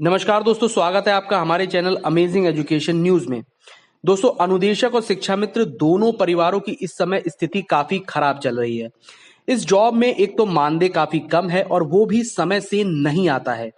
नमस्कार दोस्तों, स्वागत है आपका हमारे चैनल अमेजिंग एजुकेशन न्यूज में। दोस्तों, अनुदेशक और शिक्षा मित्र दोनों परिवारों की इस समय स्थिति काफी खराब चल रही है। इस जॉब में एक तो मानदेय काफी कम है और वो भी समय से नहीं आता है।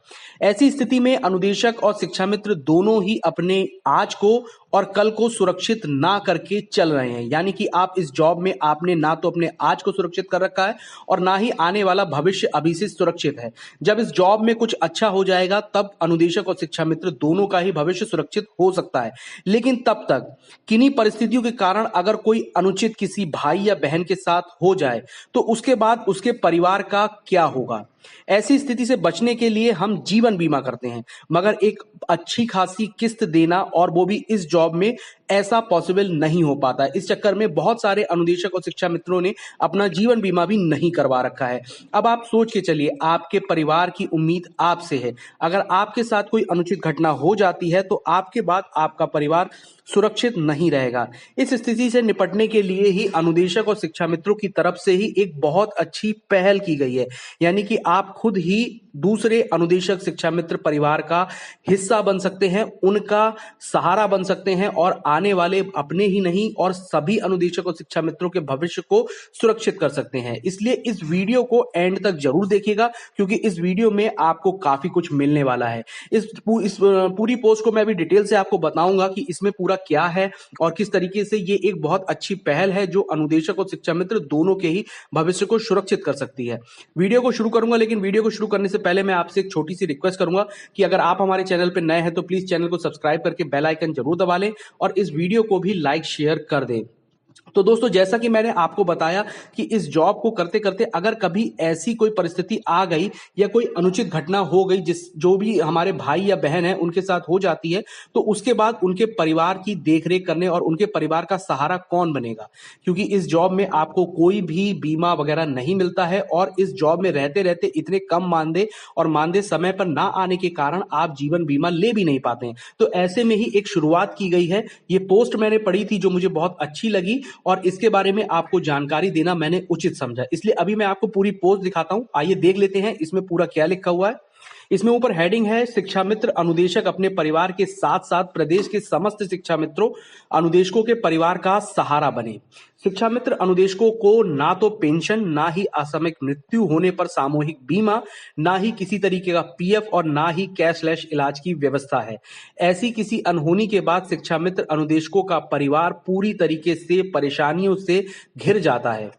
ऐसी स्थिति में अनुदेशक और शिक्षा मित्र दोनों ही अपने आज को और कल को सुरक्षित ना करके चल रहे हैं। यानी कि आप इस जॉब में आपने ना तो अपने आज को सुरक्षित कर रखा है और ना ही आने वाला भविष्य अभी से सुरक्षित है। जब इस जॉब में कुछ अच्छा हो जाएगा तब अनुदेशक और शिक्षा मित्र दोनों का ही भविष्य सुरक्षित हो सकता है। लेकिन तब तक किन्हीं परिस्थितियों के कारण अगर कोई अनुचित किसी भाई या बहन के साथ हो जाए तो उसके बाद उसके परिवार का क्या होगा। ऐसी स्थिति से बचने के लिए हम जीवन बीमा करते हैं, मगर एक अच्छी खासी किस्त देना और वो भी इस जॉब में ऐसा पॉसिबल नहीं हो पाता है। इस चक्कर में बहुत सारे अनुदेशक और शिक्षा मित्रों ने अपना जीवन बीमा भी नहीं करवा रखा है। अब आप सोच के चलिए, आपके परिवार की उम्मीद आपसे है। अगर आपके साथ कोई अनुचित घटना हो जाती है तो आपके बाद आपका परिवार सुरक्षित नहीं रहेगा। इस स्थिति से निपटने के लिए ही अनुदेशक और शिक्षा मित्रों की तरफ से ही एक बहुत अच्छी पहल की गई है। यानी कि आप खुद ही दूसरे अनुदेशक शिक्षा मित्र परिवार का हिस्सा बन सकते हैं, उनका सहारा बन सकते हैं और आने वाले अपने ही नहीं और सभी अनुदेशक और शिक्षा मित्रों के भविष्य को सुरक्षित कर सकते हैं। इसलिए इस वीडियो को एंड तक जरूर देखिएगा, क्योंकि इस वीडियो में आपको काफी कुछ मिलने वाला है। इस पूरी पोस्ट को मैं अभी डिटेल से आपको बताऊंगा कि इसमें पूरा क्या है और किस तरीके से ये एक बहुत अच्छी पहल है जो अनुदेशक और शिक्षा मित्र दोनों के ही भविष्य को सुरक्षित कर सकती है। वीडियो को शुरू करूंगा, लेकिन वीडियो को शुरू करने से पहले मैं आपसे एक छोटी सी रिक्वेस्ट करूंगा कि अगर आप हमारे चैनल पर नए हैं तो प्लीज चैनल को सब्सक्राइब करके बेल आइकन जरूर दबा लें और इस वीडियो को भी लाइक शेयर कर दें। तो दोस्तों, जैसा कि मैंने आपको बताया कि इस जॉब को करते करते अगर कभी ऐसी कोई परिस्थिति आ गई या कोई अनुचित घटना हो गई जो भी हमारे भाई या बहन है उनके साथ हो जाती है, तो उसके बाद उनके परिवार की देखरेख करने और उनके परिवार का सहारा कौन बनेगा। क्योंकि इस जॉब में आपको कोई भी बीमा वगैरह नहीं मिलता है और इस जॉब में रहते रहते इतने कम मानदेय और मानदेय समय पर ना आने के कारण आप जीवन बीमा ले भी नहीं पाते हैं। तो ऐसे में ही एक शुरुआत की गई है। ये पोस्ट मैंने पढ़ी थी जो मुझे बहुत अच्छी लगी और इसके बारे में आपको जानकारी देना मैंने उचित समझा, इसलिए अभी मैं आपको पूरी पोस्ट दिखाता हूं। आइए देख लेते हैं इसमें पूरा क्या लिखा हुआ है। इसमें ऊपर हेडिंग है, शिक्षा मित्र अनुदेशक अपने परिवार के साथ साथ प्रदेश के समस्त शिक्षा मित्रों अनुदेशकों के परिवार का सहारा बने। शिक्षा मित्र अनुदेशकों को ना तो पेंशन, ना ही असामयिक मृत्यु होने पर सामूहिक बीमा, ना ही किसी तरीके का पीएफ और ना ही कैशलेस इलाज की व्यवस्था है। ऐसी किसी अनहोनी के बाद शिक्षा मित्र अनुदेशकों का परिवार पूरी तरीके से परेशानियों से घिर जाता है।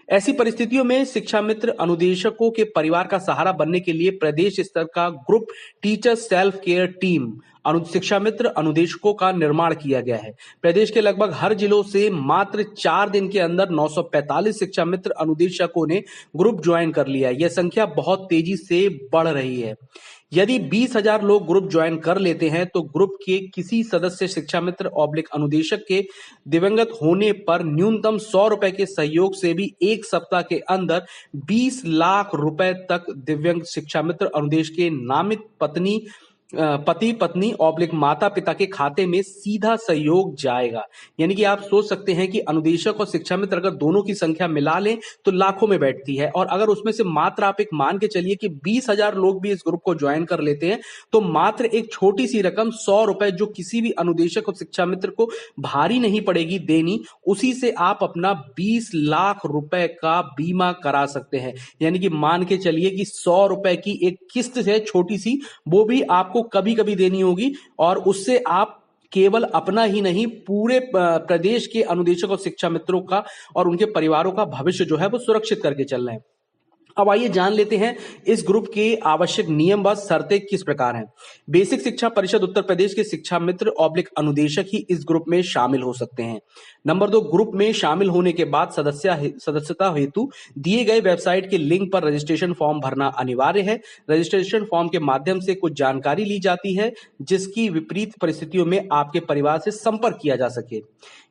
ऐसी परिस्थितियों में शिक्षा मित्र अनुदेशकों के परिवार का सहारा बनने के लिए प्रदेश स्तर का group teacher self care team शिक्षा मित्र अनुदेशकों का निर्माण किया गया है। प्रदेश के लगभग हर जिलों से मात्र 4 दिन के अंदर 945 शिक्षा मित्र अनुदेशकों ने ग्रुप ज्वाइन कर लिया है। यह संख्या बहुत तेजी से बढ़ रही है। यदि 20,000 लोग ग्रुप ज्वाइन कर लेते हैं तो ग्रुप के किसी सदस्य शिक्षा मित्र अनुदेशक के दिवंगत होने पर न्यूनतम 100 रुपए के सहयोग से भी एक सप्ताह के अंदर 20 लाख रुपए तक दिव्यांग शिक्षा मित्र अनुदेश के नामित पति पत्नी माता पिता के खाते में सीधा सहयोग जाएगा। यानी कि आप सोच सकते हैं कि अनुदेशक और शिक्षा मित्र अगर दोनों की संख्या मिला लें तो लाखों में बैठती है, और अगर उसमें से मात्र आप एक मान के चलिए कि 20,000 लोग भी इस ग्रुप को ज्वाइन कर लेते हैं तो मात्र एक छोटी सी रकम 100 रुपए जो किसी भी अनुदेशक और शिक्षा मित्र को भारी नहीं पड़ेगी देनी, उसी से आप अपना 20 लाख रुपए का बीमा करा सकते हैं। यानी कि मान के चलिए कि 100 रुपए की एक किस्त है छोटी सी, वो भी आपको कभी कभी देनी होगी और उससे आप केवल अपना ही नहीं पूरे प्रदेश के अनुदेशक और शिक्षा मित्रों का और उनके परिवारों का भविष्य जो है वो सुरक्षित करके चल रहे हैं। अब आइए जान लेते हैं इस ग्रुप के आवश्यक नियम व शर्तें किस प्रकार हैं। बेसिक शिक्षा परिषद उत्तर प्रदेश के शिक्षा मित्र अनुदेशक ही इस ग्रुप में शामिल हो सकते हैं। नंबर 2, ग्रुप में शामिल होने के बाद सदस्यता हेतु दिए गए वेबसाइट के लिंक पर रजिस्ट्रेशन फॉर्म भरना अनिवार्य है। रजिस्ट्रेशन फॉर्म के माध्यम से कुछ जानकारी ली जाती है जिसकी विपरीत परिस्थितियों में आपके परिवार से संपर्क किया जा सके।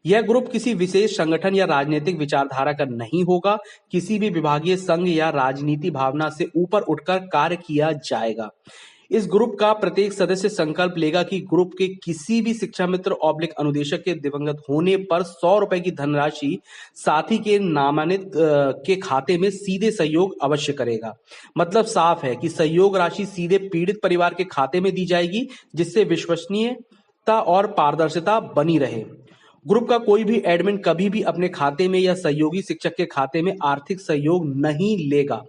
यह ग्रुप किसी विशेष संगठन या राजनीतिक विचारधारा का नहीं होगा। किसी भी विभागीय संघ या राजनीति भावना से ऊपर उठकर कार्य किया जाएगा। इस ग्रुप का प्रत्येक सदस्य संकल्प लेगा कि ग्रुप के किसी भी शिक्षा मित्र ऑब्लिक अनुदेशक के दिवंगत होने पर 100 रुपए की धनराशि साथी के नामांकित के खाते में सीधे सहयोग अवश्य करेगा। मतलब साफ है कि सहयोग राशि सीधे पीड़ित परिवार के खाते में दी जाएगी, जिससे विश्वसनीयता और पारदर्शिता बनी रहे। ग्रुप का कोई भी एडमिन कभी भी अपने खाते में या सहयोगी शिक्षक के खाते में आर्थिक सहयोग नहीं लेगा।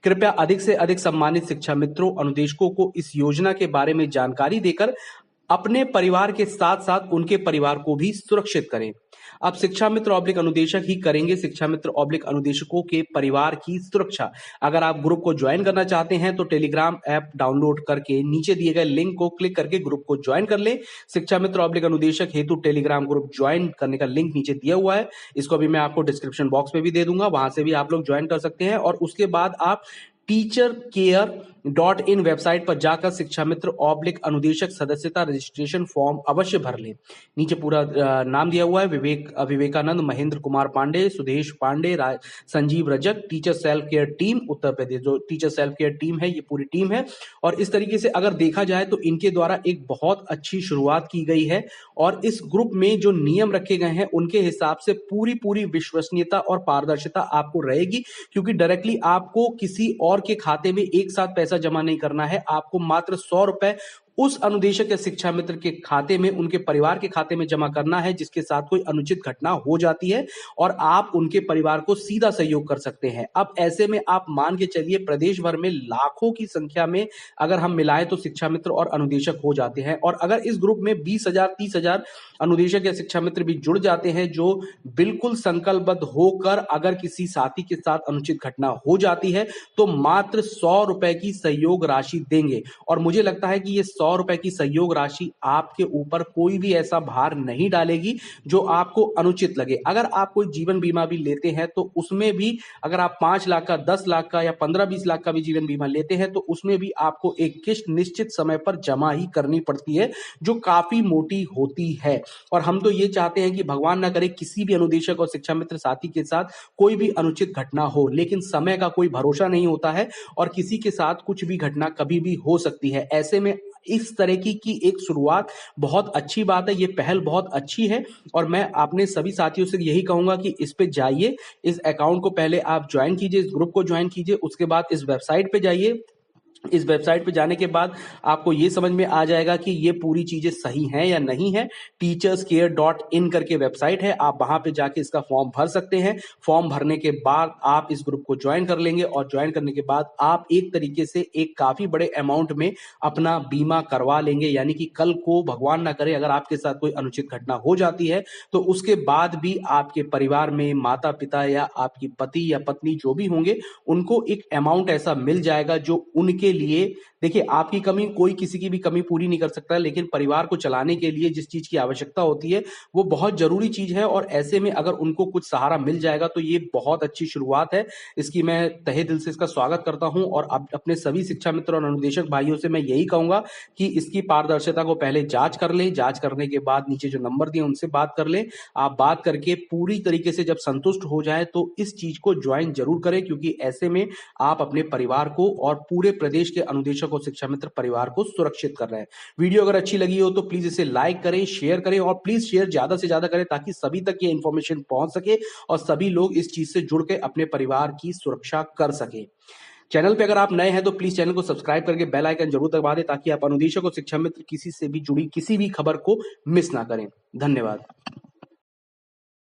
कृपया अधिक से अधिक सम्मानित शिक्षा मित्रों, अनुदेशकों को इस योजना के बारे में जानकारी देकर अपने परिवार के साथ साथ उनके परिवार को भी सुरक्षित करें। अब शिक्षा मित्र ऑब्लिक अनुदेशक ही करेंगे शिक्षा मित्र ऑब्लिक अनुदेशकों के परिवार की सुरक्षा। अगर आप ग्रुप को ज्वाइन करना चाहते हैं तो टेलीग्राम ऐप डाउनलोड करके नीचे दिए गए लिंक को क्लिक करके ग्रुप को ज्वाइन कर लें। शिक्षा मित्र ऑब्लिक अनुदेशक हेतु टेलीग्राम ग्रुप ज्वाइन करने का लिंक नीचे दिया हुआ है, इसको अभी मैं आपको डिस्क्रिप्शन बॉक्स में भी दे दूंगा, वहां से भी आप लोग ज्वाइन कर सकते हैं। और उसके बाद आप teachercare.in वेबसाइट पर जाकर शिक्षा मित्र ऑब्लिक अनुदेशक सदस्यता रजिस्ट्रेशन फॉर्म अवश्य भर लें। नीचे पूरा नाम दिया हुआ है, Vivekananda, Mahendra Kumar Pandey, Sudesh Pandey, Sanjeev Rajak, teacher self care team Uttar Pradesh. जो टीचर सेल्फ केयर टीम है ये पूरी टीम है। और इस तरीके से अगर देखा जाए तो इनके द्वारा एक बहुत अच्छी शुरुआत की गई है और इस ग्रुप में जो नियम रखे गए हैं उनके हिसाब से पूरी विश्वसनीयता और पारदर्शिता आपको रहेगी, क्योंकि डायरेक्टली आपको किसी और के खाते में एक साथ पैसा जमा नहीं करना है। आपको मात्र 100 रुपए उस अनुदेशक या शिक्षा मित्र के खाते में, उनके परिवार के खाते में जमा करना है जिसके साथ कोई अनुचित घटना हो जाती है और आप उनके परिवार को सीधा सहयोग कर सकते हैं। अब ऐसे में आप मान के चलिए प्रदेश भर में लाखों की संख्या में अगर हम मिलाएं तो शिक्षा मित्र और अनुदेशक हो जाते हैं। और अगर इस ग्रुप में 20,000 30,000 अनुदेशक या शिक्षा मित्र भी जुड़ जाते हैं जो बिल्कुल संकल्पबद्ध होकर अगर किसी साथी के साथ अनुचित घटना हो जाती है तो मात्र 100 रुपए की सहयोग राशि देंगे। और मुझे लगता है कि ये 100 रुपए की सहयोग राशि आपके ऊपर कोई भी ऐसा भार नहीं डालेगी जो आपको अनुचित लगे। अगर आप कोई जीवन बीमा भी लेते हैं तो उसमें भी अगर आप 5 लाख का, 10 लाख का या 15-20 लाख का भी जीवन बीमा लेते हैं तो उसमें भी आपको एक किस्त निश्चित समय पर जमा ही करनी पड़ती है जो काफी मोटी होती है। और हम तो ये चाहते हैं कि भगवान ना करे किसी भी अनुदेशक और शिक्षा मित्र साथी के साथ कोई भी अनुचित घटना हो, लेकिन समय का कोई भरोसा नहीं होता है और किसी के साथ कुछ भी घटना कभी भी हो सकती है। ऐसे में इस तरह की एक शुरुआत बहुत अच्छी बात है, ये पहल बहुत अच्छी है और मैं अपने सभी साथियों से यही कहूंगा कि इस पे जाइए, इस अकाउंट को पहले आप ज्वाइन कीजिए, इस ग्रुप को ज्वाइन कीजिए, उसके बाद इस वेबसाइट पे जाइए। इस वेबसाइट पे जाने के बाद आपको ये समझ में आ जाएगा कि ये पूरी चीजें सही हैं या नहीं है। teacherscare.in करके वेबसाइट है, आप वहां पे जाके इसका फॉर्म भर सकते हैं। फॉर्म भरने के बाद आप इस ग्रुप को ज्वाइन कर लेंगे और ज्वाइन करने के बाद आप एक तरीके से एक काफी बड़े अमाउंट में अपना बीमा करवा लेंगे। यानी कि कल को भगवान ना करे अगर आपके साथ कोई अनुचित घटना हो जाती है तो उसके बाद भी आपके परिवार में माता पिता या आपकी पति या पत्नी जो भी होंगे उनको एक अमाउंट ऐसा मिल जाएगा जो उनके लिए, देखिए आपकी कमी कोई किसी की भी कमी पूरी नहीं कर सकता, लेकिन परिवार को चलाने के लिए जिस चीज की आवश्यकता होती है वो बहुत जरूरी चीज है। और ऐसे में अगर उनको कुछ सहारा मिल जाएगा तो ये बहुत अच्छी शुरुआत है, इसकी मैं तहे दिल से इसका स्वागत करता हूं। और अपने सभी शिक्षा मित्र और अनुदेशक भाइयों से मैं यही कहूंगा कि इसकी पारदर्शिता को पहले जांच कर लें, जांच करने के बाद नीचे जो नंबर दिए उनसे बात कर लें। आप बात करके पूरी तरीके से जब संतुष्ट हो जाए तो इस चीज को ज्वाइन जरूर करें, क्योंकि ऐसे में आप अपने परिवार को और पूरे प्रदेश के अनुदेशक और शिक्षा मित्र परिवार को सुरक्षित कर रहे हैं। वीडियो अगर अच्छी लगी हो तो प्लीज इसे लाइक करें, शेयर करें और प्लीज शेयर ज्यादा से ज्यादा करें ताकि सभी तक ये इंफॉर्मेशन पहुंच सके और सभी लोग इस चीज से जुड़ के अपने परिवार की सुरक्षा कर सके। चैनल पे अगर आप नए हैं तो प्लीज चैनल को सब्सक्राइब करके बेल आइकन जरूर दबा दें ताकि आप अनुदेशक और शिक्षा मित्र किसी से भी जुड़ी किसी भी खबर को मिस ना करें। धन्यवाद।